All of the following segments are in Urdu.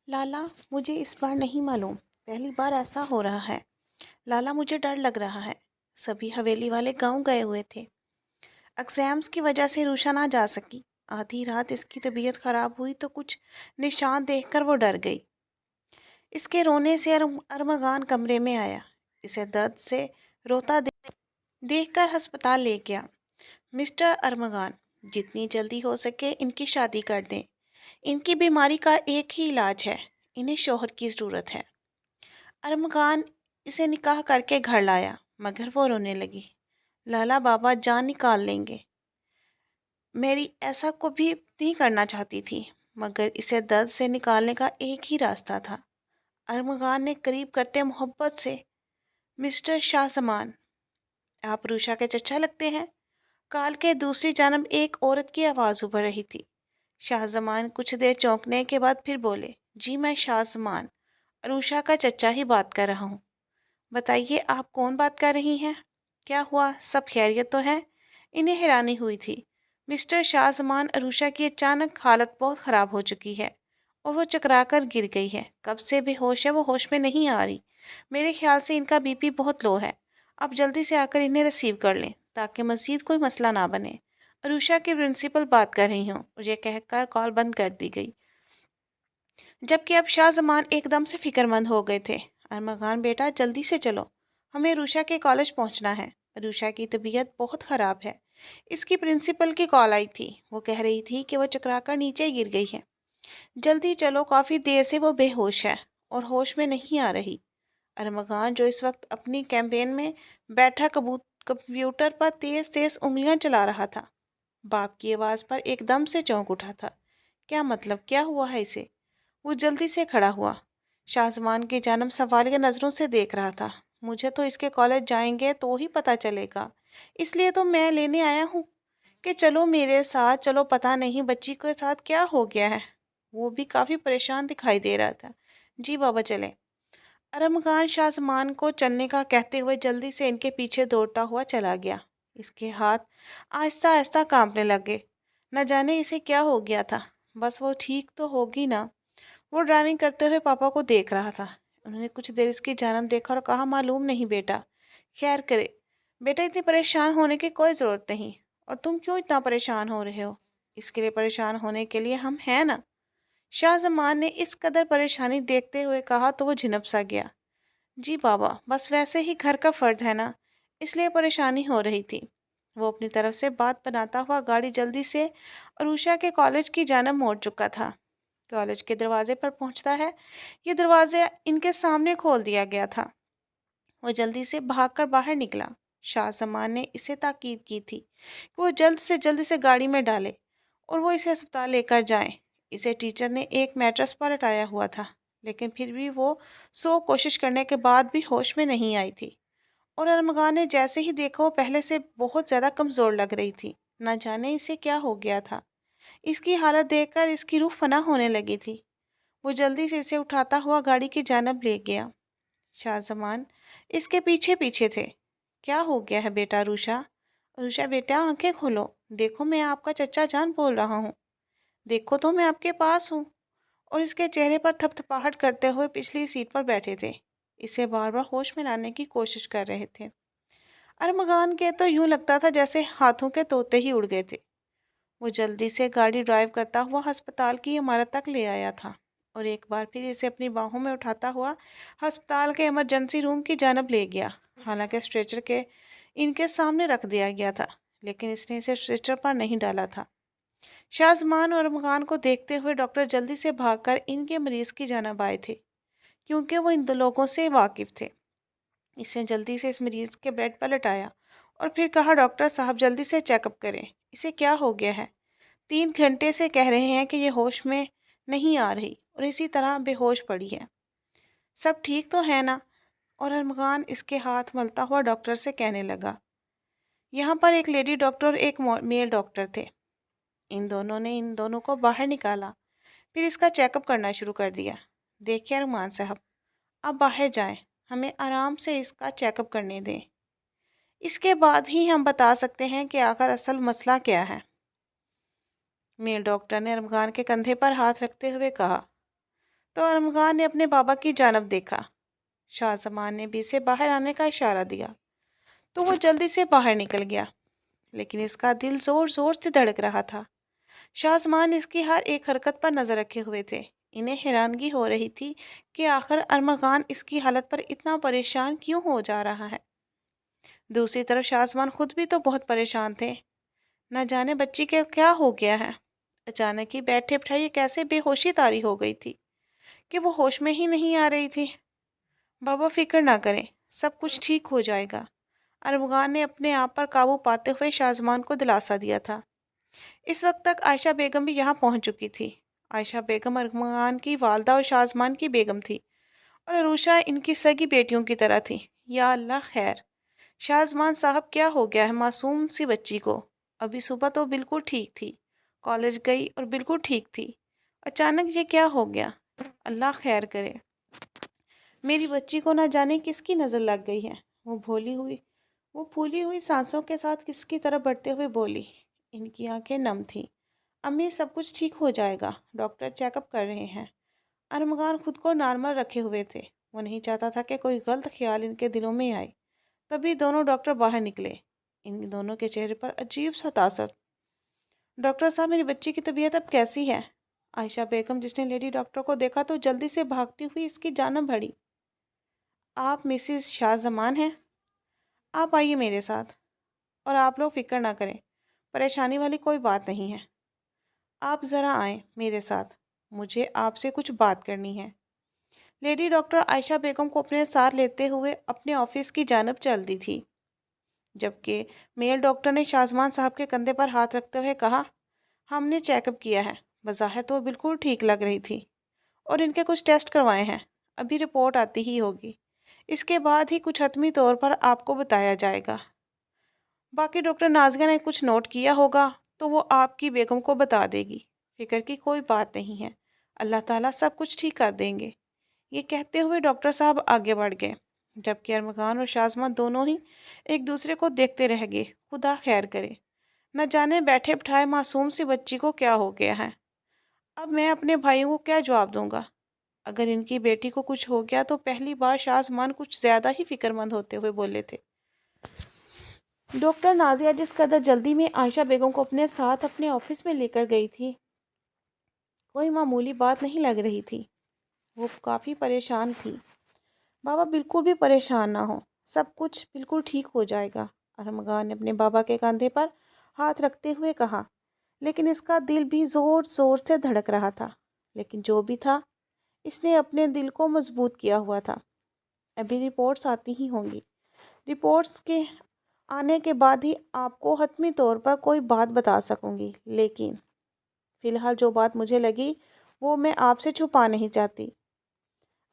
لالا مجھے اس بار نہیں معلوم، پہلی بار ایسا ہو رہا ہے۔ لالا مجھے ڈر لگ رہا ہے۔ سبھی حویلی والے گاؤں گئے ہوئے تھے۔ ایگزامز کی وجہ سے روشا نہ جا سکی۔ آدھی رات اس کی طبیعت خراب ہوئی تو کچھ نشان دیکھ کر وہ ڈر گئی۔ اس کے رونے سے ارمغان کمرے میں آیا۔ اسے درد سے روتا دیکھ کر ہسپتال لے گیا۔ مسٹر ارمغان، جتنی جلدی ہو سکے ان کی شادی کر دیں۔ ان کی بیماری کا ایک ہی علاج ہے، انہیں شوہر کی ضرورت ہے۔ ارمغان اسے نکاح کر کے گھر لایا، مگر وہ رونے لگی۔ لالا بابا جان نکال لیں گے۔ میری ایسا کو بھی نہیں کرنا چاہتی تھی، مگر اسے درد سے نکالنے کا ایک ہی راستہ تھا۔ ارمغان نے قریب کرتے محبت سے، مسٹر شاہ زمان، آپ روشا کے چچا لگتے ہیں۔ کال کے دوسری جانب ایک عورت کی آواز ابھر رہی تھی۔ شاہ زمان کچھ دیر چونکنے کے بعد پھر بولے، جی میں شاہ زمان، روشا کا چچا ہی بات کر رہا ہوں۔ بتائیے آپ کون بات کر رہی ہیں؟ کیا ہوا، سب خیریت تو ہے؟ انہیں حیرانی ہوئی تھی۔ مسٹر شاہ زمان، عروشا کی اچانک حالت بہت خراب ہو چکی ہے اور وہ چکرا کر گر گئی ہے۔ کب سے بے ہوش ہے، وہ ہوش میں نہیں آ رہی۔ میرے خیال سے ان کا بی پی بہت لو ہے۔ آپ جلدی سے آ کر انہیں ریسیو کر لیں تاکہ مزید کوئی مسئلہ نہ بنے۔ عروشا کی پرنسپل بات کر رہی ہوں، یہ کہہ کر کال بند کر دی گئی۔ جبکہ اب شاہ زمان ایک دم سے فکر مند ہو گئے تھے۔ ارمغان بیٹا جلدی سے چلو، ہمیں روشا کے کالج پہنچنا ہے۔ روشا کی طبیعت بہت خراب ہے۔ اس کی پرنسپل کی کال آئی تھی، وہ کہہ رہی تھی کہ وہ چکرا کر نیچے گر گئی ہے۔ جلدی چلو، کافی دیر سے وہ بے ہوش ہے اور ہوش میں نہیں آ رہی۔ ارمغان جو اس وقت اپنی کیمپین میں بیٹھا کمپیوٹر پر تیز تیز انگلیاں چلا رہا تھا، باپ کی آواز پر ایک دم سے چونک اٹھا تھا۔ کیا مطلب، کیا ہوا ہے اسے؟ وہ جلدی سے کھڑا ہوا، شاہ زمان کی جانب سوالیہ نظروں سے دیکھ رہا تھا۔ مجھے تو اس کے کالج جائیں گے تو ہی پتہ چلے گا، اس لیے تو میں لینے آیا ہوں کہ چلو میرے ساتھ چلو، پتہ نہیں بچی کے ساتھ کیا ہو گیا ہے۔ وہ بھی کافی پریشان دکھائی دے رہا تھا۔ جی بابا چلیں۔ ارمغان شاہ زمان کو چلنے کا کہتے ہوئے جلدی سے ان کے پیچھے دوڑتا ہوا چلا گیا۔ اس کے ہاتھ آہستہ آہستہ کانپنے لگے۔ نہ جانے اسے کیا ہو گیا تھا، بس وہ ٹھیک تو ہوگی نا۔ وہ ڈرائیونگ کرتے ہوئے پاپا کو دیکھ رہا تھا۔ انہوں نے کچھ دیر اس کی جانب دیکھا اور کہا، معلوم نہیں بیٹا، خیر کرے۔ بیٹا اتنی پریشان ہونے کی کوئی ضرورت نہیں، اور تم کیوں اتنا پریشان ہو رہے ہو؟ اس کے لیے پریشان ہونے کے لیے ہم ہیں نا۔ شاہ زمان نے اس قدر پریشانی دیکھتے ہوئے کہا تو وہ جھنپ سا گیا۔ جی بابا، بس ویسے ہی گھر کا فرد ہے نا، اس لیے پریشانی ہو رہی تھی۔ وہ اپنی طرف سے بات بناتا ہوا گاڑی جلدی سے عروشا کے کالج کی جانب موڑ چکا تھا۔ کالج کے دروازے پر پہنچتا ہے، یہ دروازے ان کے سامنے کھول دیا گیا تھا۔ وہ جلدی سے بھاگ کر باہر نکلا۔ شاہ زمان نے اسے تاکید کی تھی کہ وہ جلد سے گاڑی میں ڈالے اور وہ اسے ہسپتال لے کر جائیں۔ اسے ٹیچر نے ایک میٹرس پر لٹایا ہوا تھا، لیکن پھر بھی وہ 100 کوشش کرنے کے بعد بھی ہوش میں نہیں آئی تھی، اور ارمغان نے جیسے ہی دیکھا وہ پہلے سے بہت زیادہ کمزور لگ رہی تھی۔ نہ جانے اسے کیا ہو گیا تھا۔ اس کی حالت دیکھ کر اس کی روح فنا ہونے لگی تھی۔ وہ جلدی سے اسے اٹھاتا ہوا گاڑی کی جانب لے گیا۔ شاہ زمان اس کے پیچھے پیچھے تھے۔ کیا ہو گیا ہے بیٹا روشا؟ روشا بیٹا آنکھیں کھولو، دیکھو میں آپ کا چچا جان بول رہا ہوں، دیکھو تو میں آپ کے پاس ہوں۔ اور اس کے چہرے پر تھپ تھپاہٹ کرتے ہوئے پچھلی سیٹ پر بیٹھے تھے، اسے بار بار ہوش میں لانے کی کوشش کر رہے تھے۔ ارمغان کے تو یوں لگتا تھا جیسے ہاتھوں کے طوطے ہی اڑ گئے تھے۔ وہ جلدی سے گاڑی ڈرائیو کرتا ہوا ہسپتال کی عمارت تک لے آیا تھا اور ایک بار پھر اسے اپنی باہوں میں اٹھاتا ہوا ہسپتال کے ایمرجنسی روم کی جانب لے گیا۔ حالانکہ اسٹریچر کے ان کے سامنے رکھ دیا گیا تھا، لیکن اس نے اسے اسٹریچر پر نہیں ڈالا تھا۔ شاہ زمان اور ارمغان کو دیکھتے ہوئے ڈاکٹر جلدی سے بھاگ کر ان کے مریض کی جانب آئے تھے، کیونکہ وہ ان دو لوگوں سے واقف تھے۔ اس نے جلدی سے اس مریض کے بیڈ پر لٹایا اور پھر کہا، ڈاکٹر صاحب جلدی سے چیک اپ کریں، اسے کیا ہو گیا ہے؟ 3 گھنٹے سے کہہ رہے ہیں کہ یہ ہوش میں نہیں آ رہی اور اسی طرح بے ہوش پڑی ہے۔ سب ٹھیک تو ہے نا؟ اور ارمغان اس کے ہاتھ ملتا ہوا ڈاکٹر سے کہنے لگا۔ یہاں پر ایک لیڈی ڈاکٹر اور ایک میل ڈاکٹر تھے۔ ان دونوں نے ان دونوں کو باہر نکالا، پھر اس کا چیک اپ کرنا شروع کر دیا۔ دیکھیے ارمان صاحب، آپ باہر جائیں، ہمیں آرام سے اس کا چیک اپ کرنے دیں، اس کے بعد ہی ہم بتا سکتے ہیں کہ آخر اصل مسئلہ کیا ہے۔ میل ڈاکٹر نے ارمغان کے کندھے پر ہاتھ رکھتے ہوئے کہا، تو ارمغان نے اپنے بابا کی جانب دیکھا۔ شاہ زمان نے بھی سے باہر آنے کا اشارہ دیا تو وہ جلدی سے باہر نکل گیا، لیکن اس کا دل زور زور سے دھڑک رہا تھا۔ شاہ زمان اس کی ہر ایک حرکت پر نظر رکھے ہوئے تھے۔ انہیں حیرانگی ہو رہی تھی کہ آخر ارمغان اس کی حالت پر اتنا پریشان کیوں ہو جا رہا ہے۔ دوسری طرف شاہ زمان خود بھی تو بہت پریشان تھے، نہ جانے بچی کے کیا ہو گیا ہے۔ اچانک ہی بیٹھے بٹھائے کیسے بے ہوشی طاری ہو گئی تھی کہ وہ ہوش میں ہی نہیں آ رہی تھی۔ بابا فکر نہ کریں، سب کچھ ٹھیک ہو جائے گا، ارمغان نے اپنے آپ پر قابو پاتے ہوئے شاہ زمان کو دلاسا دیا تھا۔ اس وقت تک عائشہ بیگم بھی یہاں پہنچ چکی تھی۔ عائشہ بیگم ارمغان کی والدہ اور شاہ زمان کی بیگم تھی، اور عروشہ ان کی سگی بیٹیوں کی طرح تھی۔ یا اللہ خیر، شاہ زمان صاحب کیا ہو گیا ہے معصوم سی بچی کو؟ ابھی صبح تو بالکل ٹھیک تھی، کالج گئی اور بالکل ٹھیک تھی، اچانک یہ کیا ہو گیا؟ اللہ خیر کرے۔ میری بچی کو نہ جانے کس کی نظر لگ گئی ہے۔ وہ پھولی ہوئی سانسوں کے ساتھ کس کی طرف بڑھتے ہوئے بولی۔ ان کی آنکھیں نم تھیں۔ امی سب کچھ ٹھیک ہو جائے گا، ڈاکٹر چیک اپ کر رہے ہیں۔ ارمغان خود کو نارمل رکھے ہوئے تھے، وہ نہیں چاہتا تھا کہ کوئی غلط خیال ان کے دلوں میں آئے۔ تبھی دونوں ڈاکٹر باہر نکلے، ان دونوں کے چہرے پر عجیب سا تاثر۔ ڈاکٹر صاحب، میری بچی کی طبیعت اب کیسی ہے؟ عائشہ بیگم جس نے لیڈی ڈاکٹر کو دیکھا تو جلدی سے بھاگتی ہوئی اس کی جانب بڑھی۔ آپ مسز شاہ زمان ہیں؟ آپ آئیے میرے ساتھ، اور آپ لوگ فکر نہ کریں، پریشانی والی کوئی بات نہیں ہے۔ آپ ذرا آئیں میرے ساتھ، مجھے آپ سے کچھ بات کرنی ہے۔ لیڈی ڈاکٹر عائشہ بیگم کو اپنے ساتھ لیتے ہوئے اپنے آفس کی جانب چل دی تھی، جبکہ میل ڈاکٹر نے شاہ زمان صاحب کے کندھے پر ہاتھ رکھتے ہوئے کہا، ہم نے چیک اپ کیا ہے، بظاہر تو وہ بالکل ٹھیک لگ رہی تھی، اور ان کے کچھ ٹیسٹ کروائے ہیں، ابھی رپورٹ آتی ہی ہوگی، اس کے بعد ہی کچھ حتمی طور پر آپ کو بتایا جائے گا۔ باقی ڈاکٹر نازیہ نے کچھ نوٹ کیا ہوگا تو وہ آپ کی بیگم کو بتا دے گی، فکر کی کوئی بات نہیں ہے، اللہ تعالیٰ سب کچھ ٹھیک کر دیں گے۔ یہ کہتے ہوئے ڈاکٹر صاحب آگے بڑھ گئے، جبکہ ارمغان اور شاہ زمان دونوں ہی ایک دوسرے کو دیکھتے رہ گئے۔ خدا خیر کرے، نہ جانے بیٹھے بٹھائے معصوم سی بچی کو کیا ہو گیا ہے۔ اب میں اپنے بھائیوں کو کیا جواب دوں گا؟ اگر ان کی بیٹی کو کچھ ہو گیا تو پہلی بار شاہ زمان کچھ زیادہ ہی فکر مند ہوتے ہوئے بولے تھے۔ ڈاکٹر نازیہ جس قدر جلدی میں عائشہ بیگم کو اپنے ساتھ اپنے آفس میں لے کر گئی تھی، کوئی معمولی بات نہیں لگ رہی تھی۔ وہ کافی پریشان تھی۔ بابا بالکل بھی پریشان نہ ہو، سب کچھ بالکل ٹھیک ہو جائے گا، ارمغان نے اپنے بابا کے کاندھے پر ہاتھ رکھتے ہوئے کہا، لیکن اس کا دل بھی زور زور سے دھڑک رہا تھا۔ لیکن جو بھی تھا، اس نے اپنے دل کو مضبوط کیا ہوا تھا۔ ابھی رپورٹس آتی ہی ہوں گی، رپورٹس کے آنے کے بعد ہی آپ کو حتمی طور پر کوئی بات بتا سکوں گی، لیکن فی الحال جو بات مجھے لگی وہ میں آپ سے چھپا نہیں چاہتی۔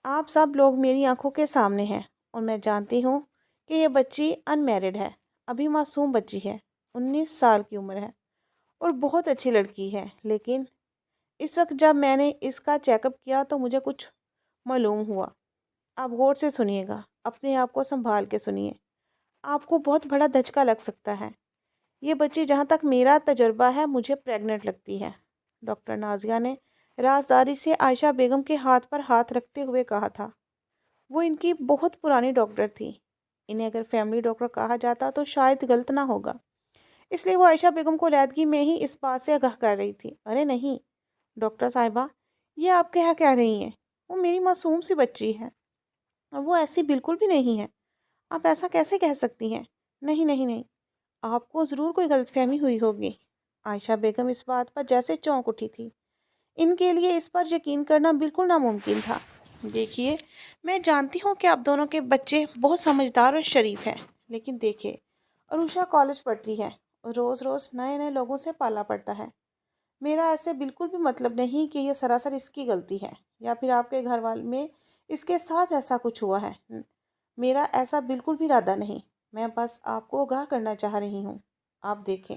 آپ سب لوگ میری آنکھوں کے سامنے ہیں، اور میں جانتی ہوں کہ یہ بچی ان میرڈ ہے، ابھی معصوم بچی ہے، 19 سال کی عمر ہے، اور بہت اچھی لڑکی ہے، لیکن اس وقت جب میں نے اس کا چیک اپ کیا تو مجھے کچھ معلوم ہوا۔ آپ غور سے سنیے گا، اپنے آپ کو سنبھال کے سنیے، آپ کو بہت بڑا دھچکا لگ سکتا ہے۔ یہ بچی جہاں تک میرا تجربہ ہے مجھے پریگننٹ لگتی ہے، ڈاکٹر نازیہ نے رازداری سے عائشہ بیگم کے ہاتھ پر ہاتھ رکھتے ہوئے کہا تھا۔ وہ ان کی بہت پرانی ڈاکٹر تھی، انہیں اگر فیملی ڈاکٹر کہا جاتا تو شاید غلط نہ ہوگا، اس لیے وہ عائشہ بیگم کو علیحدگی میں ہی اس بات سے آگاہ کر رہی تھی۔ ارے نہیں ڈاکٹر صاحبہ، یہ آپ کیا کہہ رہی ہیں؟ وہ میری معصوم سی بچی ہے، اور وہ ایسی بالکل بھی نہیں ہے، آپ ایسا کیسے کہہ سکتی ہیں؟ نہیں نہیں نہیں، آپ کو ضرور کوئی غلط فہمی ہوئی ہوگی۔ عائشہ بیگم اس بات پر جیسے چونک اٹھی تھی، ان کے لیے اس پر یقین کرنا بالکل ناممکن تھا۔ دیکھیے، میں جانتی ہوں کہ آپ دونوں کے بچے بہت سمجھدار اور شریف ہیں، لیکن دیکھیے، عروشہ کالج پڑھتی ہے اور روز روز نئے نئے لوگوں سے پالا پڑتا ہے۔ میرا ایسے بالکل بھی مطلب نہیں کہ یہ سراسر اس کی غلطی ہے، یا پھر آپ کے گھر والے میں اس کے ساتھ ایسا کچھ ہوا ہے۔ میرا ایسا بالکل بھی ارادہ نہیں، میں بس آپ کو آگاہ کرنا چاہ رہی ہوں۔ آپ دیکھیں،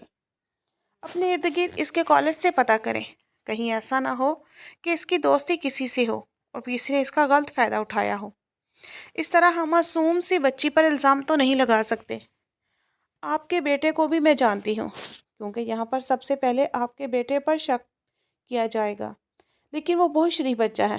اپنے ارد گرد اس کے کالج سے پتہ کریں، کہیں ایسا نہ ہو کہ اس کی دوستی کسی سے ہو اور کسی نے اس کا غلط فائدہ اٹھایا ہو۔ اس طرح ہم معصوم سی بچی پر الزام تو نہیں لگا سکتے۔ آپ کے بیٹے کو بھی میں جانتی ہوں، کیونکہ یہاں پر سب سے پہلے آپ کے بیٹے پر شک کیا جائے گا، لیکن وہ بہت شریف بچہ ہے،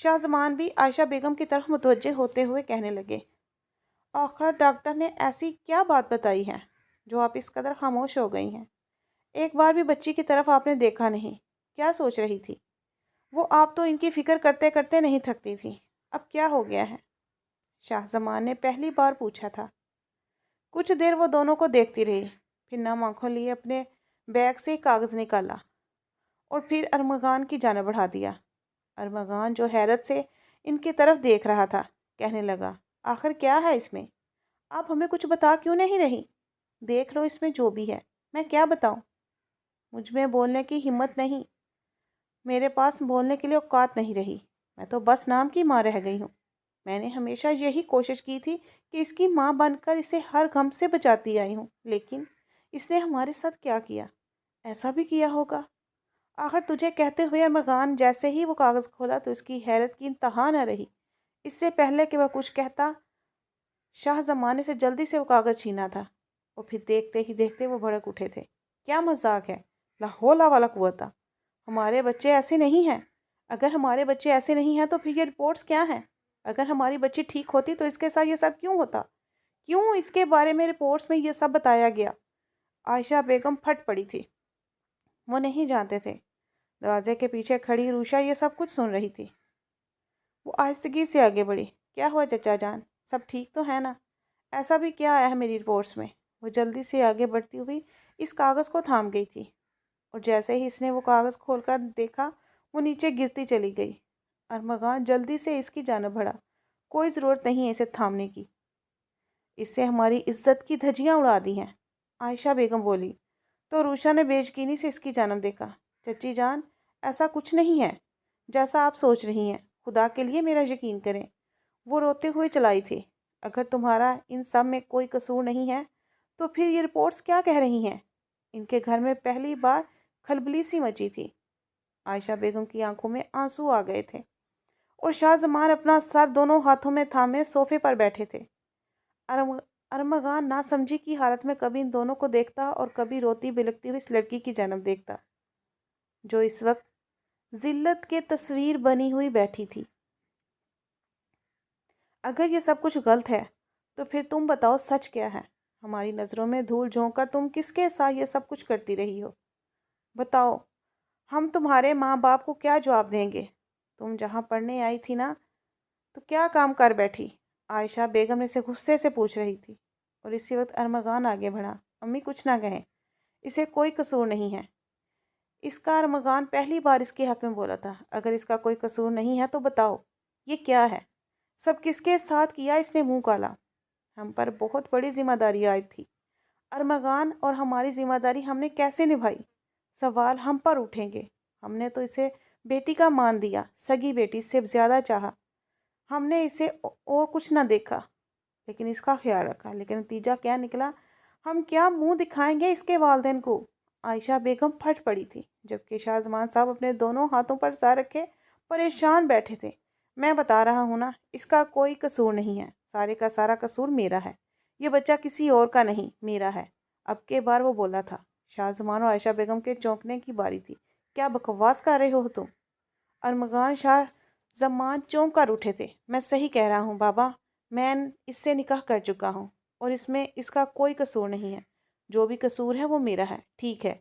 شاہ زمان بھی عائشہ بیگم کی طرف متوجہ ہوتے ہوئے کہنے لگے، آخر ڈاکٹر نے ایسی کیا بات بتائی ہے جو آپ اس قدر خاموش ہو گئی ہیں؟ ایک بار بھی بچی کی طرف آپ نے دیکھا نہیں، کیا سوچ رہی تھی؟ وہ آپ تو ان کی فکر کرتے کرتے نہیں تھکتی تھی، اب کیا ہو گیا ہے؟ شاہ زمان نے پہلی بار پوچھا تھا۔ کچھ دیر وہ دونوں کو دیکھتی رہی، پھر نم آنکھوں لیے اپنے بیگ سے کاغذ نکالا اور پھر ارمغان کی جانب بڑھا دیا۔ ارمغان جو حیرت سے ان کی طرف دیکھ رہا تھا کہنے لگا، آخر کیا ہے اس میں؟ آپ ہمیں کچھ بتا کیوں نہیں رہی؟ دیکھ لو اس میں جو بھی ہے، میں کیا بتاؤں؟ مجھ میں بولنے کی ہمت نہیں، میرے پاس بولنے کے لیے اوقات نہیں رہی، میں تو بس نام کی ماں رہ گئی ہوں۔ میں نے ہمیشہ یہی کوشش کی تھی کہ اس کی ماں بن کر اسے ہر غم سے بچاتی آئی ہوں، لیکن اس نے ہمارے ساتھ کیا کیا؟ ایسا بھی کیا ہوگا؟ آخر تجھے کہتے ہوئے ارمغان جیسے ہی وہ کاغذ کھولا تو اس کی حیرت کی انتہا نہ رہی۔ اس سے پہلے کہ وہ کچھ کہتا، شاہ زمانے سے جلدی سے وہ کاغذ چھینا تھا، اور پھر دیکھتے ہی دیکھتے وہ بھڑک اٹھے تھے۔ کیا مذاق ہے؟ لا حول ولا قوت! ہمارے بچے ایسے نہیں ہیں۔ اگر ہمارے بچے ایسے نہیں ہیں تو پھر یہ رپورٹس کیا ہیں؟ اگر ہماری بچی ٹھیک ہوتی تو اس کے ساتھ یہ سب کیوں ہوتا؟ کیوں اس کے بارے میں رپورٹس میں یہ سب بتایا گیا؟ عائشہ بیگم پھٹ پڑی تھی۔ وہ نہیں جانتے تھے۔ دروازے کے پیچھے کھڑی روشا یہ سب کچھ سن رہی تھی۔ وہ آہستگی سے آگے بڑھی۔ کیا ہوا چچا جان؟ سب ٹھیک تو ہے نا؟ ایسا بھی کیا آیا ہے میری رپورٹس میں؟ وہ جلدی سے آگے بڑھتی ہوئی اس کاغذ کو تھام گئی تھی، اور جیسے ہی اس نے وہ کاغذ کھول کر دیکھا وہ نیچے گرتی چلی گئی۔ ارمغان جلدی سے اس کی جانب بڑھا۔ کوئی ضرورت نہیں ہے اسے تھامنے کی، اس سے ہماری عزت کی دھجیاں اڑا دی ہیں، عائشہ بیگم بولی۔ تو روشا نے بے یقینی سے اس کی جانب دیکھا۔ چچی جان، ایسا کچھ نہیں ہے جیسا آپ سوچ رہی ہیں، خدا کے لیے میرا یقین کریں۔ وہ روتے ہوئے چلائی تھی۔ اگر تمہارا ان سب میں کوئی قصور نہیں ہے تو پھر یہ رپورٹس کیا کہہ رہی ہیں؟ ان کے گھر میں پہلی بار کھلبلی سی مچی تھی۔ عائشہ بیگم کی آنکھوں میں آنسو آ گئے تھے، اور شاہ زمان اپنا سر دونوں ہاتھوں میں تھامے صوفے پر بیٹھے تھے۔ ارمغان نہ سمجھی کی حالت میں کبھی ان دونوں کو دیکھتا اور کبھی روتی بلکتی ہوئی اس لڑکی کی جانب دیکھتا جو اس وقت ذلت کے تصویر بنی ہوئی بیٹھی تھی۔ اگر یہ سب کچھ غلط ہے تو پھر تم بتاؤ سچ کیا ہے؟ ہماری نظروں میں دھول جھونک کر تم کس کے ساتھ یہ سب کچھ کرتی رہی ہو؟ بتاؤ، ہم تمہارے ماں باپ کو کیا جواب دیں گے؟ تم جہاں پڑھنے آئی تھی نا، تو کیا کام کر بیٹھی؟ عائشہ بیگم اسے غصے سے پوچھ رہی تھی، اور اسی وقت ارمغان آگے بڑھا۔ امی کچھ نہ کہیں، اسے کوئی قصور نہیں ہے۔ اس کا ارمغان پہلی بار اس کے حق میں بولا تھا۔ اگر اس کا کوئی قصور نہیں ہے تو بتاؤ یہ کیا ہے؟ سب کس کے ساتھ کیا؟ اس نے منہ کالا۔ ہم پر بہت بڑی ذمہ داری آئی تھی ارمغان، اور ہماری ذمہ داری ہم نے کیسے نبھائی؟ سوال ہم پر اٹھیں گے۔ ہم نے تو اسے بیٹی کا مان دیا، سگی بیٹی سے زیادہ چاہا، ہم نے اسے اور کچھ نہ دیکھا، لیکن اس کا خیال رکھا، لیکن نتیجہ کیا نکلا؟ ہم کیا منہ دکھائیں گے اس کے والدین کو؟ عائشہ بیگم پھٹ پڑی تھی، جبکہ شاہ زمان صاحب اپنے دونوں ہاتھوں پر سر رکھے پریشان بیٹھے تھے۔ میں بتا رہا ہوں نا، اس کا کوئی قصور نہیں ہے، سارے کا سارا قصور میرا ہے۔ یہ بچہ کسی اور کا نہیں، میرا ہے۔ اب کے بار وہ بولا تھا۔ شاہ زمان اور عائشہ بیگم کے چونکنے کی باری تھی۔ کیا بکواس کر رہے ہو تم؟ ارمغان شاہ زمان چونک کر اٹھے تھے۔ میں صحیح کہہ رہا ہوں بابا، میں اس سے نکاح کر چکا ہوں، اور اس میں اس کا کوئی قصور نہیں ہے۔ جو بھی قصور ہے وہ میرا ہے، ٹھیک ہے؟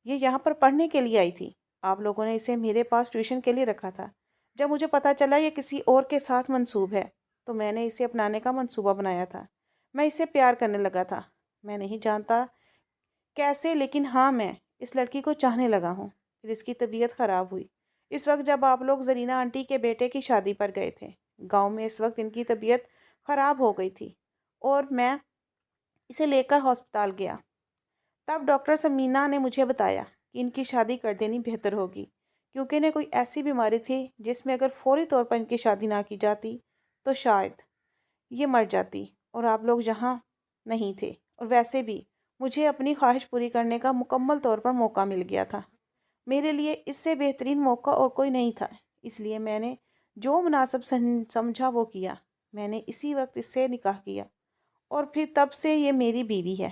یہ یہاں پر پڑھنے کے لیے آئی تھی، آپ لوگوں نے اسے میرے پاس ٹیوشن کے لیے رکھا تھا۔ جب مجھے پتہ چلا یہ کسی اور کے ساتھ منسوب ہے تو میں نے اسے اپنانے کا منصوبہ بنایا تھا۔ میں اسے پیار کرنے لگا تھا، میں نہیں جانتا کیسے، لیکن ہاں میں اس لڑکی کو چاہنے لگا ہوں۔ پھر اس کی طبیعت خراب ہوئی، اس وقت جب آپ لوگ زرینہ آنٹی کے بیٹے کی شادی پر گئے تھے گاؤں میں۔ اس وقت ان کی طبیعت خراب ہو گئی تھی اور میں اسے لے کر ہسپتال گیا۔ تب ڈاکٹر سمینا نے مجھے بتایا کہ ان کی شادی کر دینی بہتر ہوگی، کیونکہ انہیں کوئی ایسی بیماری تھی جس میں اگر فوری طور پر ان کی شادی نہ کی جاتی تو شاید یہ مر جاتی، اور آپ لوگ یہاں نہیں تھے، اور ویسے بھی مجھے اپنی خواہش پوری کرنے کا مکمل طور پر موقع مل گیا تھا۔ میرے لیے اس سے بہترین موقع اور کوئی نہیں تھا، اس لیے میں نے جو مناسب سمجھا وہ کیا۔ میں نے اسی وقت اس سے نکاح کیا، اور پھر تب سے یہ میری بیوی ہے۔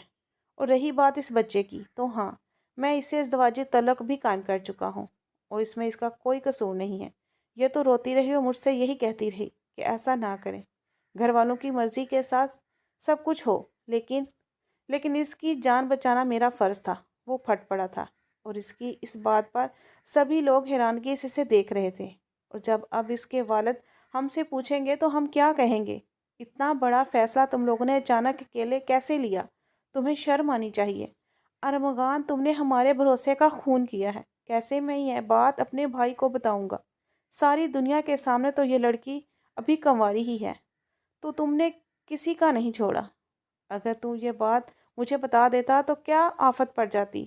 اور رہی بات اس بچے کی، تو ہاں، میں اسے ازدواجی تعلق بھی قائم کر چکا ہوں، اور اس میں اس کا کوئی قصور نہیں ہے۔ یہ تو روتی رہی اور مجھ سے یہی کہتی رہی کہ ایسا نہ کریں، گھر والوں کی مرضی کے ساتھ سب کچھ ہو، لیکن اس کی جان بچانا میرا فرض تھا۔ وہ پھٹ پڑا تھا اور اس کی اس بات پر سبھی لوگ حیرانگی سے اسے دیکھ رہے تھے۔ اور جب اب اس کے والد ہم سے پوچھیں گے تو ہم کیا کہیں گے؟ اتنا بڑا فیصلہ تم لوگوں نے اچانک اکیلے کیسے لیا؟ تمہیں شرم آنی چاہیے۔ ارمغان، تم نے ہمارے بھروسے کا خون کیا ہے۔ کیسے میں یہ بات اپنے بھائی کو بتاؤں گا؟ ساری دنیا کے سامنے تو یہ لڑکی ابھی کنواری ہی ہے، تو تم نے کسی کا نہیں چھوڑا۔ اگر تو یہ بات مجھے بتا دیتا تو کیا آفت پڑ جاتی؟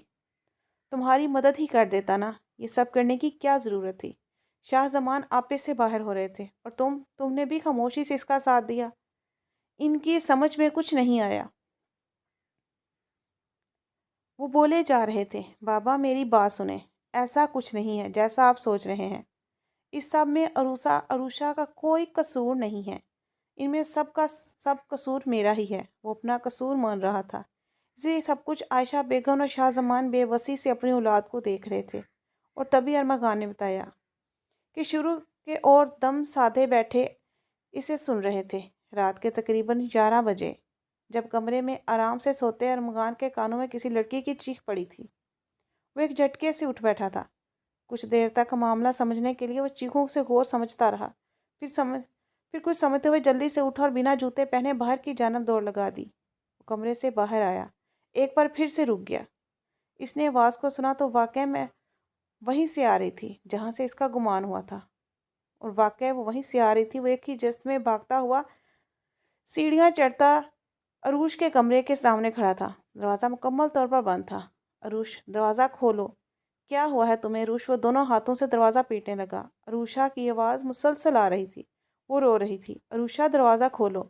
تمہاری مدد ہی کر دیتا نا، یہ سب کرنے کی کیا ضرورت تھی؟ شاہ زمان آپے سے باہر ہو رہے تھے اور تم نے بھی خاموشی سے اس کا ساتھ دیا۔ ان کی سمجھ میں کچھ نہیں آیا۔ وہ بولے جا رہے تھے، بابا میری بات سنیں، ایسا کچھ نہیں ہے جیسا آپ سوچ رہے ہیں۔ اس سب میں عروشہ کا کوئی قصور نہیں ہے، ان میں سب کا سب قصور میرا ہی ہے۔ وہ اپنا قصور مان رہا تھا۔ یہ سب کچھ عائشہ بیگم اور شاہ زمان بے بسی سے اپنی اولاد کو دیکھ رہے تھے۔ اور تبھی ارمغان نے بتایا کہ شروع کے اور دم سادھے بیٹھے اسے سن رہے تھے۔ رات کے تقریباً 11 بجے جب کمرے میں آرام سے سوتے ارمغان کے کانوں میں کسی لڑکی کی چیخ پڑی تھی۔ وہ ایک جھٹکے سے اٹھ بیٹھا تھا۔ کچھ دیر تک معاملہ سمجھنے کے لیے وہ چیخوں سے غور سمجھتا رہا، پھر کچھ سمجھتے ہوئے جلدی سے اٹھا اور بنا جوتے پہنے باہر کی جانب دوڑ لگا دی۔ وہ کمرے سے باہر آیا، ایک بار پھر سے رک گیا۔ اس نے آواز کو سنا تو واقعہ میں وہیں سے آ رہی تھی جہاں سے اس کا گمان ہوا تھا، اور واقعہ وہ وہیں سے آ رہی تھی۔ وہ ایک ہی جست میں بھاگتا ہوا سیڑھیاں چڑھتا عروش کے کمرے کے سامنے کھڑا تھا۔ دروازہ مکمل طور پر بند تھا۔ عروش، دروازہ کھولو۔ کیا ہوا ہے تمہیں؟ عروش وہ دونوں ہاتھوں سے دروازہ پیٹنے لگا۔ عروشہ کی آواز مسلسل آ رہی تھی، وہ رو رہی تھی۔ عروشہ، دروازہ کھولو،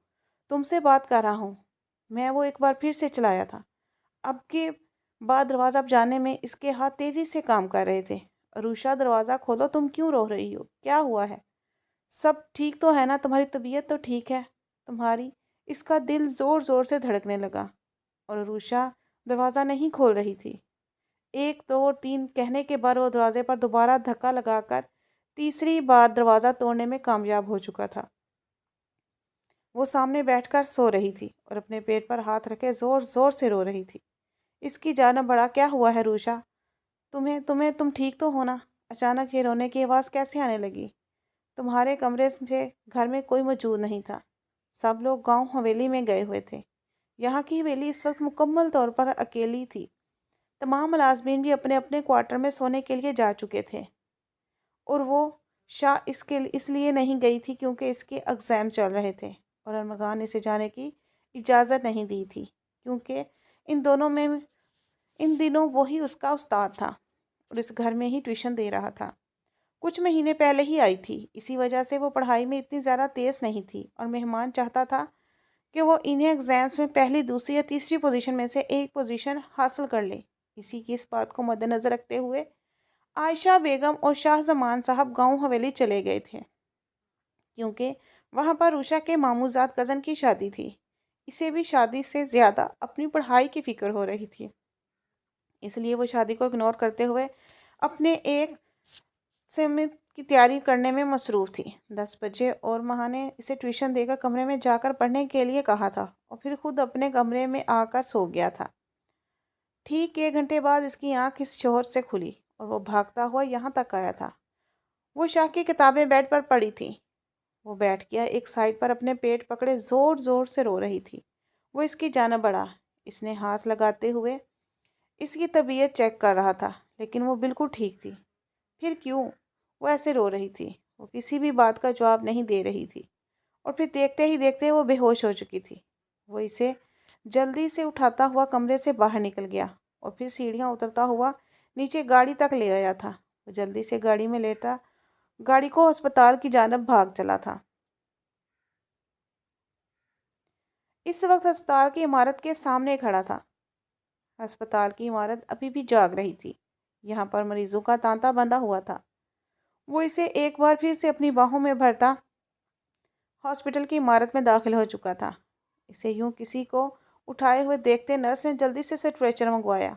تم سے بات کر رہا ہوں میں۔ وہ ایک بار پھر سے چلایا تھا۔ اب کے بعد دروازہ جانے میں اس کے ہاتھ تیزی سے کام کر رہے تھے۔ عروشہ، دروازہ کھولو، تم کیوں رو رہی ہو؟ کیا ہوا ہے؟ سب ٹھیک تو ہے نا؟ تمہاری طبیعت تو ٹھیک ہے تمہاری؟ اس کا دل زور زور سے دھڑکنے لگا اور عروشہ دروازہ نہیں کھول رہی تھی۔ 1 2 3 کہنے کے بعد وہ دروازے پر دوبارہ دھکا لگا کر تیسری بار دروازہ توڑنے میں کامیاب ہو چکا تھا۔ وہ سامنے بیٹھ کر سو رہی تھی اور اپنے پیٹ پر ہاتھ رکھے زور زور سے رو رہی تھی۔ اس کی جانب بڑھا، کیا ہوا ہے عروشہ؟ تم ٹھیک تو ہونا؟ اچانک یہ رونے کی آواز کیسے آنے لگی؟ تمہارے کمرے سے گھر میں کوئی موجود نہیں تھا، سب لوگ گاؤں حویلی میں گئے ہوئے تھے۔ یہاں کی حویلی اس وقت مکمل طور پر اکیلی تھی۔ تمام ملازمین بھی اپنے اپنے کوارٹر میں سونے کے لیے جا چکے تھے، اور وہ شاہ اس لیے نہیں گئی تھی کیونکہ اس کے ایگزام چل رہے تھے اور ارمغان نے اسے جانے کی اجازت نہیں دی تھی، کیونکہ ان دنوں وہی اس کا استاد تھا اور اس گھر میں ہی ٹیوشن دے رہا تھا۔ کچھ مہینے پہلے ہی آئی تھی، اسی وجہ سے وہ پڑھائی میں اتنی زیادہ تیز نہیں تھی، اور مہمان چاہتا تھا کہ وہ انہیں ایگزامز میں پہلی، دوسری یا تیسری پوزیشن میں سے ایک پوزیشن حاصل کر لے۔ اسی کی اس بات کو مد نظر رکھتے ہوئے عائشہ بیگم اور شاہ زمان صاحب گاؤں حویلی چلے گئے تھے، کیونکہ وہاں پر عروشہ کے ماموزاد کزن کی شادی تھی۔ اسے بھی شادی سے زیادہ اپنی پڑھائی کی فکر ہو رہی تھی، اس لیے وہ شادی کو اگنور کرتے ہوئے اپنے ایک سمت کی تیاری کرنے میں مصروف تھی۔ 10 بجے اور ماں نے اسے ٹیوشن دے کر کمرے میں جا کر پڑھنے کے لیے کہا تھا اور پھر خود اپنے کمرے میں آ کر سو گیا تھا۔ ٹھیک 1 گھنٹے بعد اس کی آنکھ اس شوہر سے کھلی اور وہ بھاگتا ہوا یہاں تک آیا تھا۔ وہ شاہ کی کتابیں بیڈ پر پڑی تھیں۔ وہ بیٹھ گیا، ایک سائڈ پر اپنے پیٹ پکڑے زور زور سے رو رہی تھی۔ وہ اس کی جانب بڑھا، اس نے ہاتھ لگاتے ہوئے اس کی طبیعت چیک کر رہا تھا، لیکن وہ بالکل ٹھیک تھی۔ پھر کیوں وہ ایسے رو رہی تھی؟ وہ کسی بھی بات کا جواب نہیں دے رہی تھی، اور پھر دیکھتے ہی دیکھتے وہ بے ہوش ہو چکی تھی۔ وہ اسے جلدی سے اٹھاتا ہوا کمرے سے باہر نکل گیا اور پھر سیڑھیاں اترتا ہوا نیچے گاڑی تک لے آیا تھا۔ وہ جلدی سے گاڑی میں لیٹا گاڑی کو ہسپتال کی جانب بھاگ چلا تھا۔ اس وقت ہسپتال کی عمارت کے سامنے کھڑا تھا۔ ہسپتال کی عمارت ابھی بھی جاگ رہی تھی، یہاں پر مریضوں کا تانتا بندھا ہوا تھا۔ وہ اسے ایک بار پھر سے اپنی باہوں میں بھرتا ہاسپٹل کی عمارت میں داخل ہو چکا تھا۔ اسے یوں کسی کو اٹھائے ہوئے دیکھتے نرس نے جلدی سے اسٹریچر منگوایا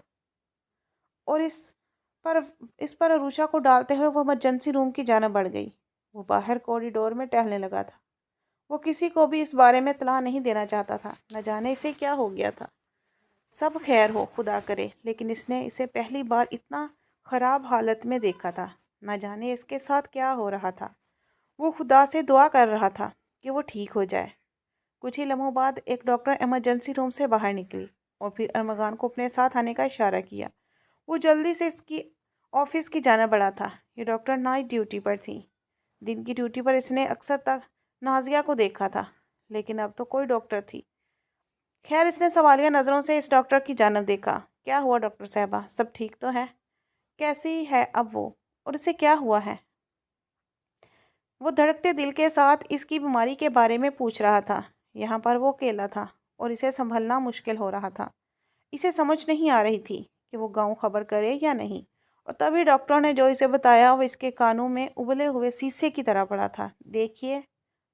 اور اس پر عروشہ کو ڈالتے ہوئے وہ ایمرجنسی روم کی جانب بڑھ گئی۔ وہ باہر کوریڈور میں ٹہلنے لگا تھا۔ وہ کسی کو بھی اس بارے میں اطلاع نہیں دینا چاہتا تھا، نہ جانے اسے کیا ہو گیا تھا۔ سب خیر ہو خدا کرے، لیکن اس نے اسے پہلی بار اتنا خراب حالت میں دیکھا تھا۔ نہ جانے اس کے ساتھ کیا ہو رہا تھا۔ وہ خدا سے دعا کر رہا تھا کہ وہ ٹھیک ہو جائے۔ کچھ ہی لمحوں بعد ایک ڈاکٹر ایمرجنسی روم سے باہر نکلی اور پھر ارمغان کو اپنے ساتھ آنے کا اشارہ کیا۔ وہ جلدی سے اس کی آفس کی جانب بڑھا تھا۔ یہ ڈاکٹر نائٹ ڈیوٹی پر تھی۔ دن کی ڈیوٹی پر اس نے اکثر تک نازیہ کو دیکھا تھا، لیکن اب تو کوئی ڈاکٹر تھی۔ خیر، اس نے سوالیہ نظروں سے اس ڈاکٹر کی جانب دیکھا۔ کیا ہوا ڈاکٹر صاحبہ، سب ٹھیک تو ہے؟ کیسی ہے اب وہ، اور اسے کیا ہوا ہے؟ وہ دھڑکتے دل کے ساتھ اس کی بیماری کے بارے میں پوچھ رہا تھا۔ یہاں پر وہ اکیلا تھا اور اسے سنبھلنا مشکل ہو رہا تھا۔ اسے سمجھ نہیں آ رہی تھی کہ وہ گاؤں خبر کرے یا نہیں، اور تبھی ڈاکٹر نے جو اسے بتایا وہ اس کے کانوں میں ابلے ہوئے سیسے کی طرح پڑا تھا۔ دیکھیے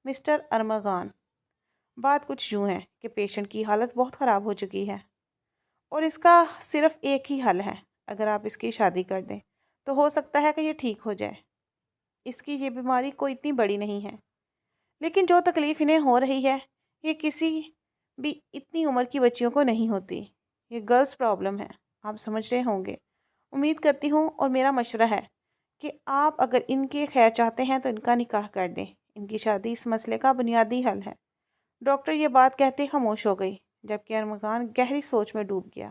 مسٹر ارمغان، بات کچھ یوں ہے کہ پیشنٹ کی حالت بہت خراب ہو چکی ہے اور اس کا صرف ایک ہی حل ہے۔ اگر آپ اس کی شادی کر دیں تو ہو سکتا ہے کہ یہ ٹھیک ہو جائے۔ اس کی یہ بیماری کوئی اتنی بڑی نہیں ہے، لیکن جو تکلیف انہیں ہو رہی ہے یہ کسی بھی اتنی عمر کی بچیوں کو نہیں ہوتی۔ یہ گرلز پرابلم ہے، آپ سمجھ رہے ہوں گے۔ امید کرتی ہوں اور میرا مشورہ ہے کہ آپ اگر ان کے خیر چاہتے ہیں تو ان کا نکاح کر دیں۔ ان کی شادی اس مسئلے کا بنیادی حل ہے۔ ڈاکٹر یہ بات کہتے خاموش ہو گئی، جبکہ ارمغان گہری سوچ میں ڈوب گیا۔